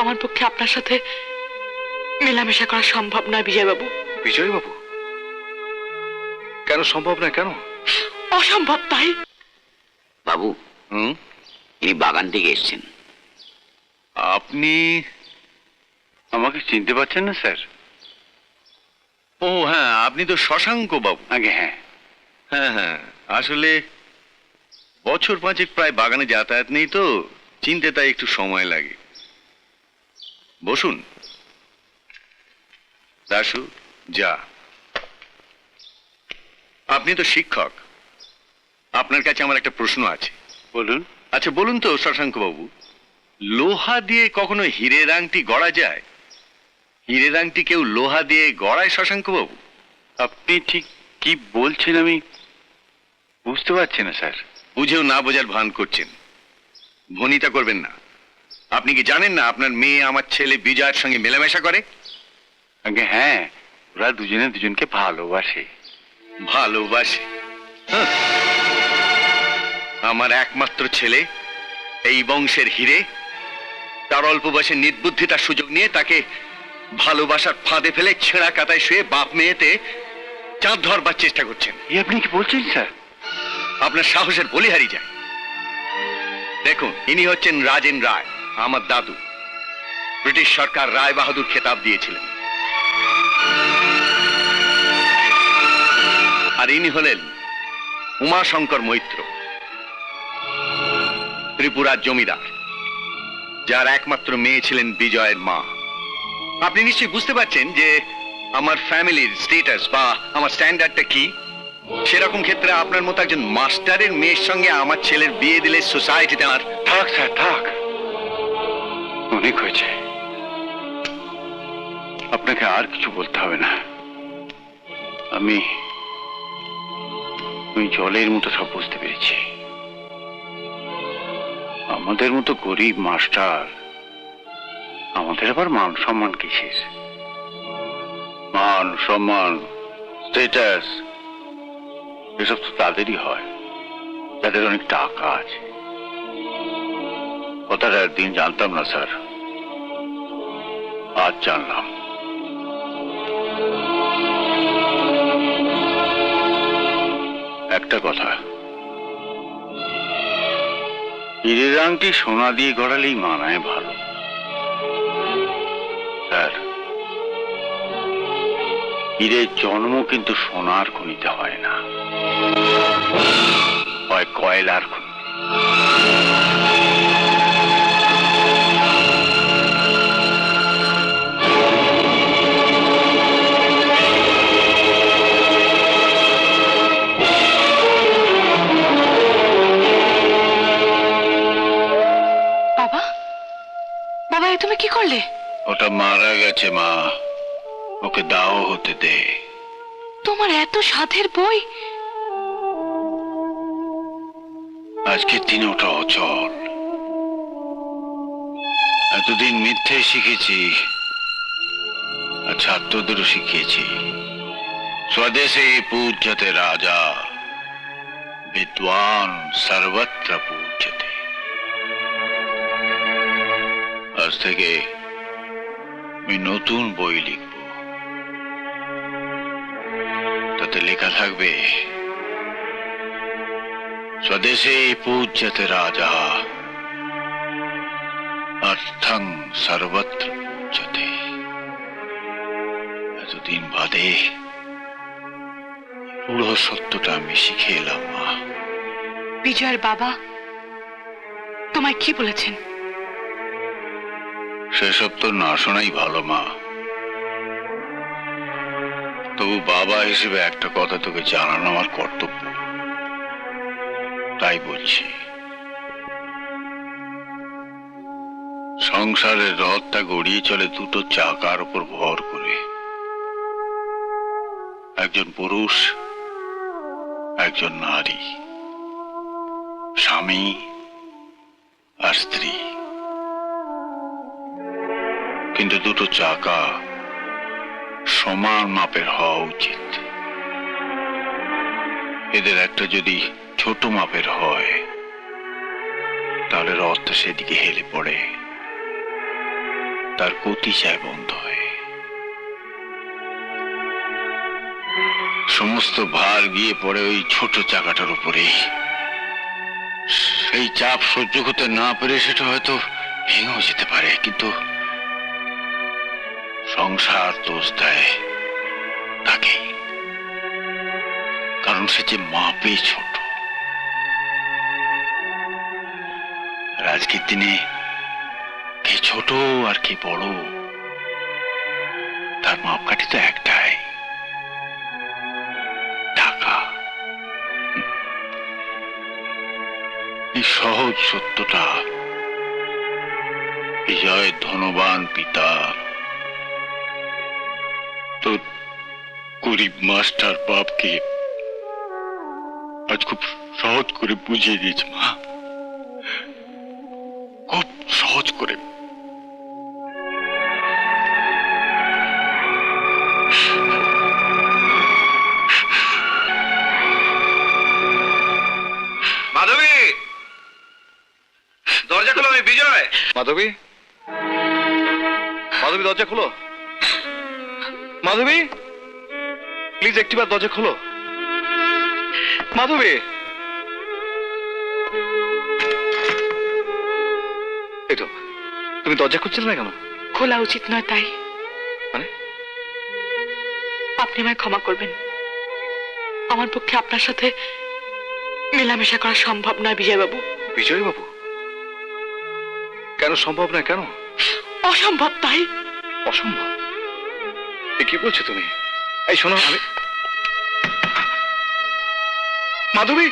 আমার পক্ষে আপনার সাথে মেলামেশা করা সম্ভব নয় বিজয়বাবু। বিজয়বাবু? কেন সম্ভব না? কেন অসম্ভব? তাই বাবু, এই বাগান থেকে এসছেন। আপনি আমাকে চিনতে পারছেন না স্যার? ও হ্যাঁ, আপনি তো শশাঙ্ক বাবু। আগে হ্যাঁ হ্যাঁ হ্যাঁ, আসলে বছর পাঁচেক প্রায় বাগানে যাতায়াত নেই তো, চিনতে তাই একটু সময় লাগে। বসুন। দাশু, যা। আপনি তো শিক্ষক, আপনার কাছে আমার একটা প্রশ্ন আছে। বলুন। আচ্ছা বলুন তো শশাঙ্ক বাবু, লোহা দিয়ে কখনো হীরের আংটি গড়া যায়? হীরের আংটি কেউ লোহা দিয়ে গড়ায় শশাঙ্ক বাবু? আপনি ঠিক কি বলছেন আমি বুঝতে পারছি না স্যার। বুঝেও না বোঝার ভান করছেন, ভনিতা করবেন না। আপনি কি জানেন না আপনার মেয়ে আমার ছেলে বিজয়ের সঙ্গে মেলামেশা করে? আগে হ্যাঁ, ওরা দুজনে দুজনকে ভালোবাসে। ভালোবাসে? হ্যাঁ। আমার একমাত্র ছেলে, এই বংশের হিরে, তার অল্প বয়সে নির্বুদ্ধিতার সুযোগ নিয়ে তাকে ভালোবাসার ফাঁদে ফেলে ছেঁড়া কাতায় শুয়ে বাপ মেয়েতে চাঁদ ধরবার চেষ্টা করছেন। আপনি কি বলছেন স্যার? আপনার সাহসের বলি হারিয়ে যায়। দেখুন, ইনি হচ্ছেন রাজেন রায়, আমার দাদু। ব্রিটিশ সরকার রায় বাহাদুর খেতাব দিয়েছিলেন। আর ইনি হলেন উমাশঙ্কর মৈত্র, ত্রিপুরার জমিদার, যার একমাত্র মেয়ে ছিলেন বিজয়ের মা। আপনি নিশ্চয়ই বুঝতে পারছেন যে আমার ফ্যামিলির স্ট্যাটাস বা আমার স্ট্যান্ডার্ডটা কি। সেরকম ক্ষেত্রে আপনার মতো একজন মাস্টারের মেয়ের সঙ্গে আমার ছেলের বিয়ে দিলে সোসাইটিতে আমার... থাক স্যার থাক, অনেক হয়েছে। আপনাকে আর কিছু বলতে হবে না। আমি জলের মতো সব বুঝতে পেরেছি। আমাদের মতো গরিব মাস্টার, আমাদের আবার মান সম্মান কিসের? মান সম্মান, স্ট্যাটাস, এসব তো তাদেরই হয় যাদের অনেক টাকা আছে। কথাটা একদিন জানতাম না স্যার, আজ জানলাম। একটা কথা, হীরের আংটি সোনা দিয়ে গড়ালেই মানায় ভালো স্যার। হীরের জন্ম কিন্তু সোনার খনিতে হয় না, হয় কয়লার খনি। বাবা, বাবা, এ তুমি কি করলে? ওটা মারা গেছে মা, ওকে দাও হতে দে। তোমার এত সাধের বই, আজকের দিনে ওটা অচল। এতদিন মিথ্যে শিখেছি, আর ছাত্রদেরও শিখিয়েছি স্বদেশে পূজ্যতে রাজা, বিদ্বান সর্বত্র পূজ্যতে। আজ থেকে আমি নতুন বই লিখব, তাতে লেখা থাকবে স্বদেশে পূজ্যতে রাজা, অর্থং সর্বত্র পূজ্যতে। এতদিন বাদে পুরো সত্যটা আমি শিখে এলাম মা। বিজয়ের বাবা তোমায় কি বলেছেন? সেসব তো না শোনাই ভালো মা। তবু বাবা হিসেবে একটা কথা তোকে জানানো আমার কর্তব্য, তাই বলছি। সংসারের রথটা গড়িয়ে চলে দুটো চাকার উপর ভর করে। একজন পুরুষ, একজন নারী, স্বামী আর স্ত্রী। কিন্তু দুটো চাকা সমান মাপের হওয়া উচিত। এদের একটা যদি ছোট মাপের হয়, তাহলে রথটা সেদিকে হেলে পড়ে। তার গতি চায় বন্ধ হয়ে। সমস্ত ভার গিয়ে পড়ে ওই ছোট চাকাটার উপরেই। সেই চাপ সহ্য করতে না পেরে সেটা হয়তো ভেঙেও যেতে পারে, কিন্তু সংসার দোষ দেয় তাকেই, কারণ সে যে মাপে ছোট। আর আজকের দিনে কে ছোট আর কে বড় তার মাপকাঠি তো একটাই, টাকা। এই সহজ সত্যটা বিজয় ধনবান পিতা তো গরিব মাস্টার বাপকে আজ খুব সহজ করে বুঝিয়ে দিয়েছে মা, খুব সহজ করে। মাধবী, দরজা খোলো, আমি বিজয়। মাধবী, মাধবী দরজা খোলো। মাধবী, প্লিজ একটিবার দরজা খোলো। মাধবী, এই তো, তুমি দরজা খুলছিলে না কেন? খোলা উচিত নয় তাই। মানে? আপনি আমায় ক্ষমা করবেন, আমার পক্ষে আপনার সাথে মেলামেশা করা সম্ভব নয় বিজয়বাবু। বিজয় বাবু, কেন সম্ভব নয়? কেন অসম্ভব তাই। অসম্ভব? এ কি বলছো তুমি? এই শোনো, আমি মাধবী,